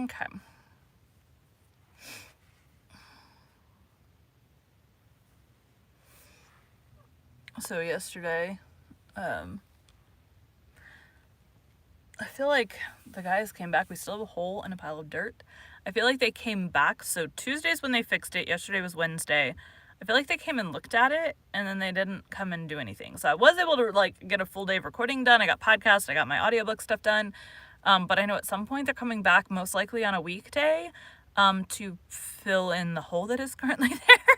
Okay. So yesterday, I feel like the guys came back. We still have a hole and a pile of dirt. I feel like they came back. So Tuesday's when they fixed it. Yesterday was Wednesday. I feel like they came and looked at it, and then they didn't come and do anything. So I was able to get a full day of recording done. I got podcast. I got my audiobook stuff done. But I know at some point they're coming back, most likely on a weekday, to fill in the hole that is currently there.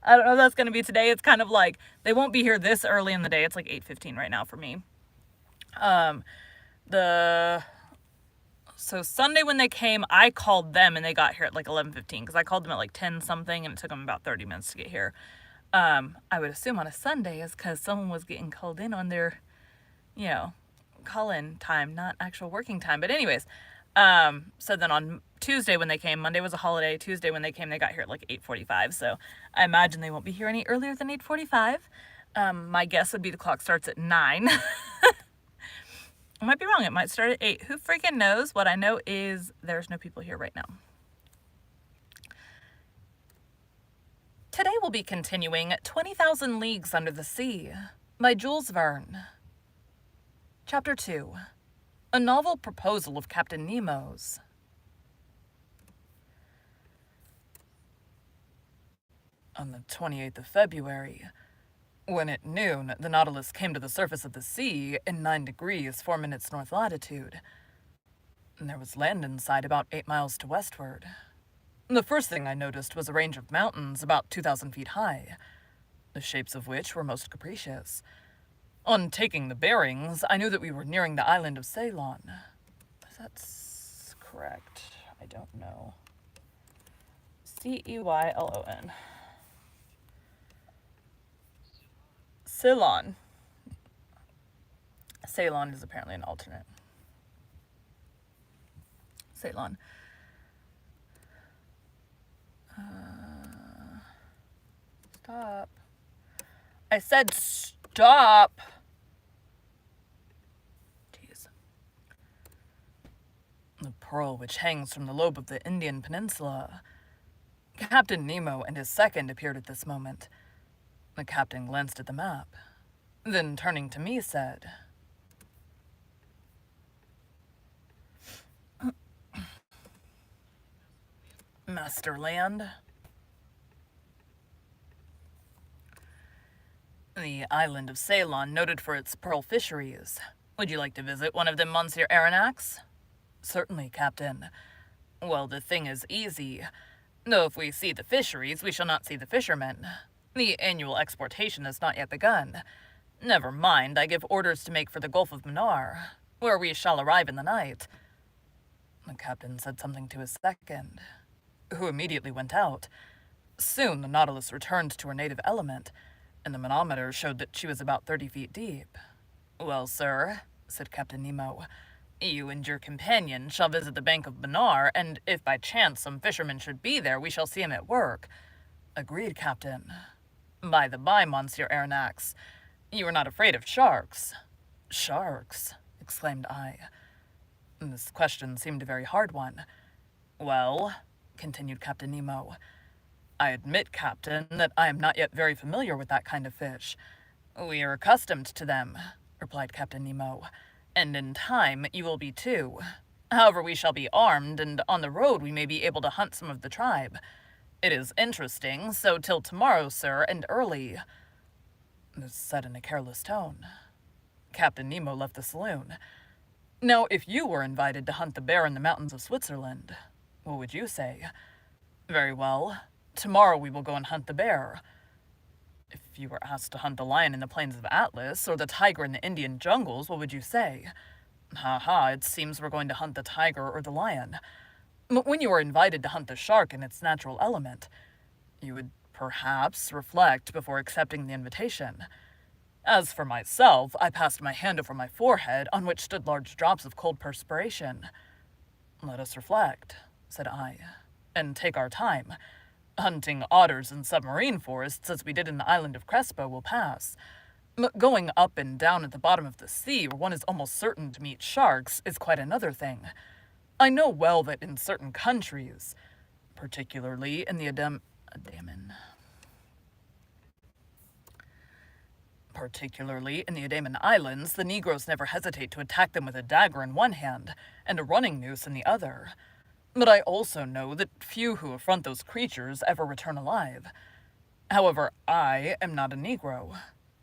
I don't know if that's going to be today. It's kind of like they won't be here this early in the day. It's like 8:15 right now for me. So Sunday when they came, I called them and they got here at like 11:15 because I called them at like 10 something and it took them about 30 minutes to get here. I would assume on a Sunday is because someone was getting called in on their, call-in time, not actual working time. But anyways, so then on Tuesday when they came, Monday was a holiday. Tuesday when they came, they got here at like 8:45. So I imagine they won't be here any earlier than 8:45. My guess would be the clock starts at 9. I might be wrong. It might start at 8. Who freaking knows? What I know is there's no people here right now. Today we'll be continuing 20,000 Leagues Under the Sea by Jules Verne. Chapter 2. A novel proposal of Captain Nemo's. On the 28th of February, when at noon the Nautilus came to the surface of the sea in 9 degrees 4 minutes north latitude, there was land in sight about 8 miles to westward. The first thing I noticed was a range of mountains about 2,000 feet high, the shapes of which were most capricious. On taking the bearings, I knew that we were nearing the island of Ceylon. If that's correct, I don't know. Ceylon. Ceylon. Ceylon is apparently an alternate. Ceylon. Stop. I said stop. Jeez. The pearl which hangs from the lobe of the Indian Peninsula. Captain Nemo and his second appeared at this moment. The captain glanced at the map, then turning to me said, Master Land? The island of Ceylon, noted for its pearl fisheries. Would you like to visit one of them, Monsieur Aronnax? Certainly, Captain. Well, the thing is easy. Though if we see the fisheries, we shall not see the fishermen. The annual exportation has not yet begun. Never mind, I give orders to make for the Gulf of Mannar, where we shall arrive in the night. The captain said something to his second, who immediately went out. Soon the Nautilus returned to her native element, and the manometer showed that she was about 30 feet deep. Well, sir, said Captain Nemo, you and your companion shall visit the bank of Mannar, and if by chance some fisherman should be there, we shall see him at work. Agreed, Captain. By the by, Monsieur Aronnax, you are not afraid of sharks. Sharks? Exclaimed I. This question seemed a very hard one. Well, continued Captain Nemo, I admit, Captain, that I am not yet very familiar with that kind of fish. We are accustomed to them, replied Captain Nemo, and in time you will be too. However, we shall be armed, and on the road we may be able to hunt some of the tribe. It is interesting, so till tomorrow, sir, and early. This said in a careless tone. Captain Nemo left the saloon. Now, if you were invited to hunt the bear in the mountains of Switzerland, what would you say? Very well. Tomorrow we will go and hunt the bear. If you were asked to hunt the lion in the plains of Atlas, or the tiger in the Indian jungles, what would you say? It seems we're going to hunt the tiger or the lion. But when you are invited to hunt the shark in its natural element, you would perhaps reflect before accepting the invitation. As for myself, I passed my hand over my forehead, on which stood large drops of cold perspiration. Let us reflect, said I, and take our time. Hunting otters in submarine forests, as we did in the island of Crespo, will pass. But going up and down at the bottom of the sea, where one is almost certain to meet sharks, is quite another thing. I know well that in certain countries, particularly in the Andaman Islands, the Negroes never hesitate to attack them with a dagger in one hand and a running noose in the other. But I also know that few who affront those creatures ever return alive. However, I am not a Negro,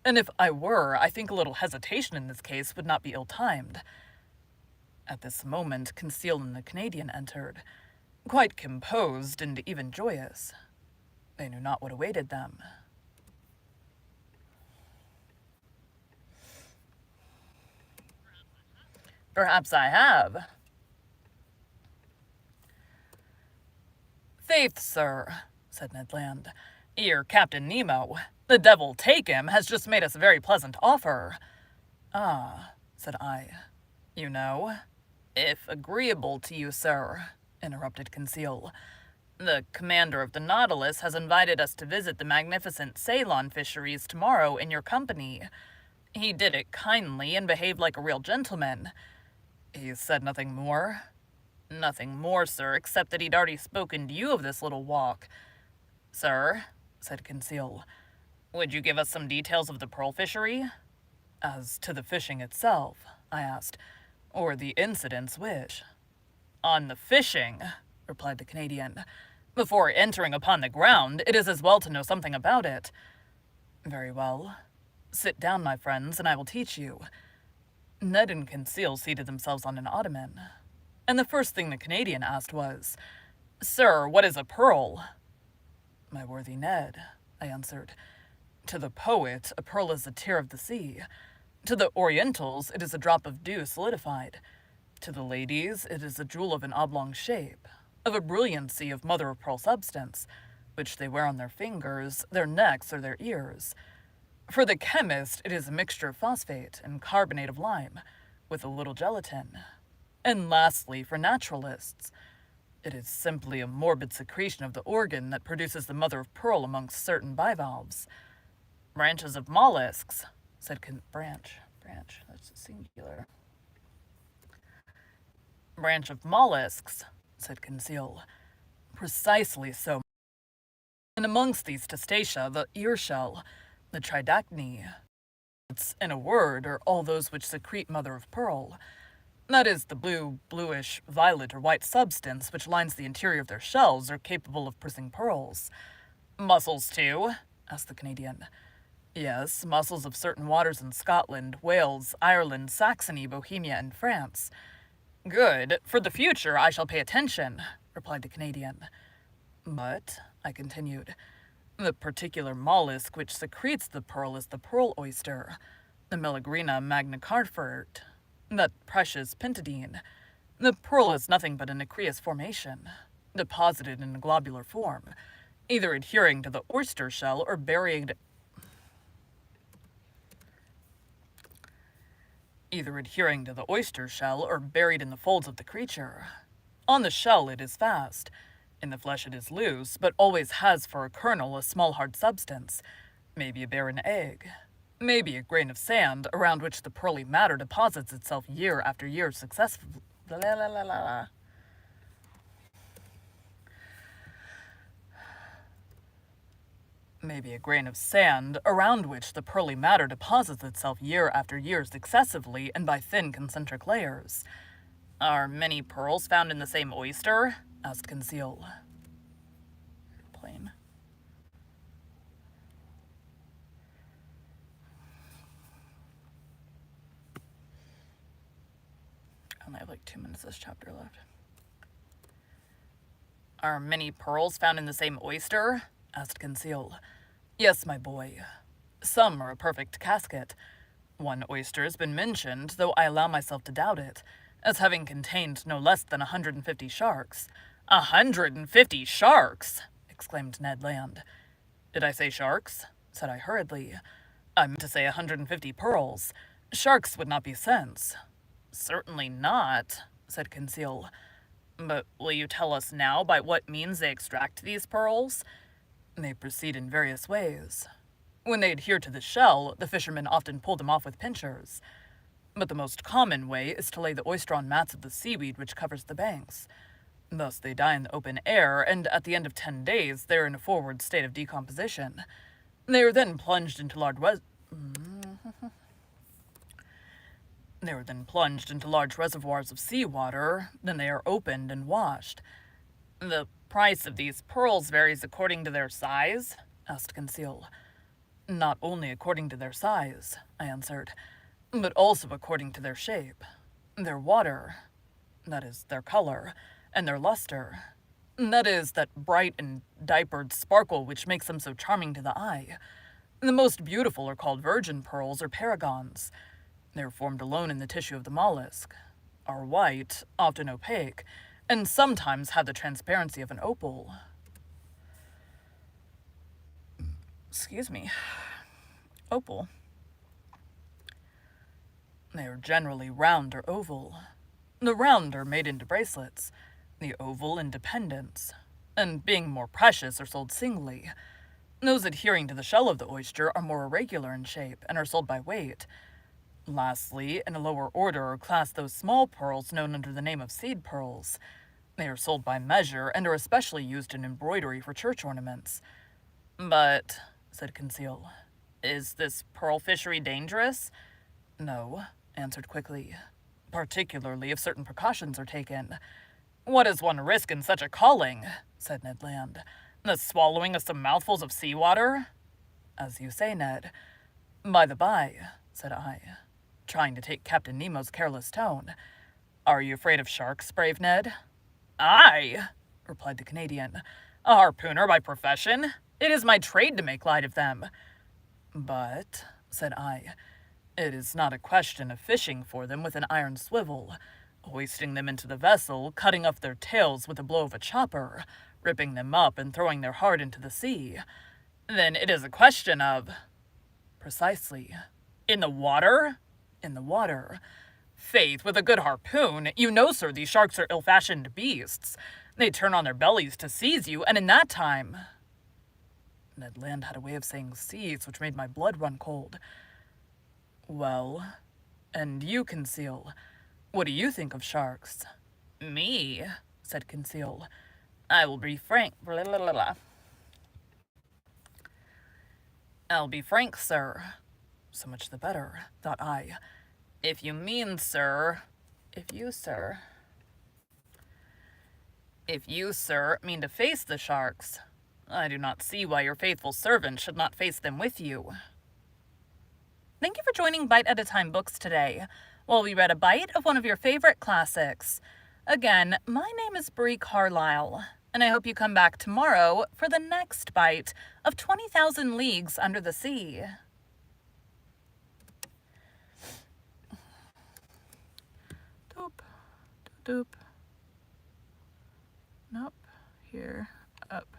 and if I were, I think a little hesitation in this case would not be ill-timed. At this moment, Conseil and the Canadian entered, quite composed and even joyous. They knew not what awaited them. Perhaps I have. Faith, sir, said Ned Land, ere Captain Nemo, the devil take him, has just made us a very pleasant offer. Ah, said I. You know? If agreeable to you, sir, interrupted Conseil, the commander of the Nautilus has invited us to visit the magnificent Ceylon fisheries tomorrow in your company. He did it kindly and behaved like a real gentleman. He said nothing more? Nothing more, sir, except that he'd already spoken to you of this little walk. Sir, said Conseil, would you give us some details of the pearl fishery? As to the fishing itself, I asked, or the incidents which? On the fishing, replied the Canadian. Before entering upon the ground, it is as well to know something about it. Very well. Sit down, my friends, and I will teach you. Ned and Conseil seated themselves on an ottoman, and the first thing the Canadian asked was, Sir, what is a pearl? My worthy Ned, I answered, to the poet, a pearl is a tear of the sea. To the Orientals, it is a drop of dew solidified. To the ladies, it is a jewel of an oblong shape, of a brilliancy of mother-of-pearl substance, which they wear on their fingers, their necks, or their ears. For the chemist, it is a mixture of phosphate and carbonate of lime, with a little gelatin. And lastly, for naturalists, it is simply a morbid secretion of the organ that produces the mother-of-pearl amongst certain bivalves. Branches of mollusks, said branch, that's singular. Branch of mollusks, said Conseil. Precisely so. And amongst these testacea, the earshell, the tridacne, in a word, are all those which secrete mother-of-pearl. That is, the blue, bluish, violet, or white substance which lines the interior of their shells are capable of producing pearls. Mussels, too? Asked the Canadian. Yes, mussels of certain waters in Scotland, Wales, Ireland, Saxony, Bohemia, and France. Good. For the future, I shall pay attention, replied the Canadian. But, I continued, the particular mollusk which secretes the pearl is the pearl oyster, the Meleagrina magnicarpert, that precious pentadine. The pearl is nothing but a nacreous formation, deposited in a globular form, either adhering to the oyster shell or buried in the folds of the creature. On the shell it is fast, in the flesh it is loose, but always has for a kernel a small hard substance, maybe a barren egg, maybe a grain of sand around which the pearly matter deposits itself year after year successfully. Maybe a grain of sand around which the pearly matter deposits itself year after year successively and by thin concentric layers. Are many pearls found in the same oyster? Asked Conseil. Plain. I only have like 2 minutes of this chapter left. Are many pearls found in the same oyster? Asked Conseil. Yes, my boy. Some are a perfect casket. One oyster has been mentioned, though I allow myself to doubt it, as having contained no less than 150 sharks. 150 sharks! Exclaimed Ned Land. Did I say sharks? Said I hurriedly. I meant to say 150 pearls. Sharks would not be sense. Certainly not, said Conseil. But will you tell us now by what means they extract these pearls? They proceed in various ways. When they adhere to the shell, the fishermen often pull them off with pincers. But the most common way is to lay the oyster on mats of the seaweed which covers the banks. Thus they die in the open air, and at the end of 10 days they are in a forward state of decomposition. They are then plunged into large reservoirs of seawater, then they are opened and washed. The price of these pearls varies according to their size? Asked Conseil. Not only according to their size, I answered, but also according to their shape, their water, that is, their color, and their luster, that is, that bright and diapered sparkle which makes them so charming to the eye. The most beautiful are called virgin pearls or paragons. They are formed alone in the tissue of the mollusk, are white, often opaque, and sometimes have the transparency of an opal. Excuse me. Opal. They are generally round or oval. The round are made into bracelets, the oval into pendants, and being more precious are sold singly. Those adhering to the shell of the oyster are more irregular in shape and are sold by weight. Lastly, in a lower order are classed those small pearls known under the name of seed pearls. They are sold by measure and are especially used in embroidery for church ornaments. But, said Conseil, is this pearl fishery dangerous? No, answered quickly, particularly if certain precautions are taken. What does one risk in such a calling? Said Ned Land. The swallowing of some mouthfuls of seawater? As you say, Ned. By the by, said I, trying to take Captain Nemo's careless tone, are you afraid of sharks, brave Ned? I, replied the Canadian, a harpooner by profession. It is my trade to make light of them. But, said I, it is not a question of fishing for them with an iron swivel, hoisting them into the vessel, cutting off their tails with a blow of a chopper, ripping them up and throwing their heart into the sea. Then it is a question of... Precisely. In the water? In the water. Faith, with a good harpoon, you know, sir, these sharks are ill-fashioned beasts. They turn on their bellies to seize you, and in that time... Ned Land had a way of saying seize which made my blood run cold. Well, and you, Conseil, what do you think of sharks? Me, said Conseil. I will be frank. I'll be frank, sir. So much the better, thought I. If you mean, sir... If you, sir, mean to face the sharks, I do not see why your faithful servant should not face them with you. Thank you for joining Bite at a Time Books today, while we read a bite of one of your favorite classics. Again, my name is Bree Carlile, and I hope you come back tomorrow for the next bite of 20,000 Leagues Under the Sea. Doop, doop. Nope, here, up.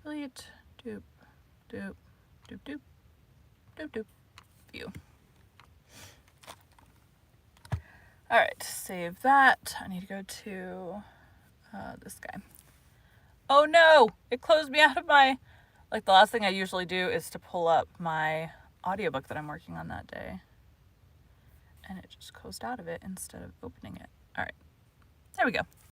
Delete, doop, doop, doop, doop, doop, doop, view. Alright, save that. I need to go to this guy. Oh no! It closed me out of my... Like, the last thing I usually do is to pull up my audiobook that I'm working on that day. And it just closed out of it instead of opening it. Alright, there we go.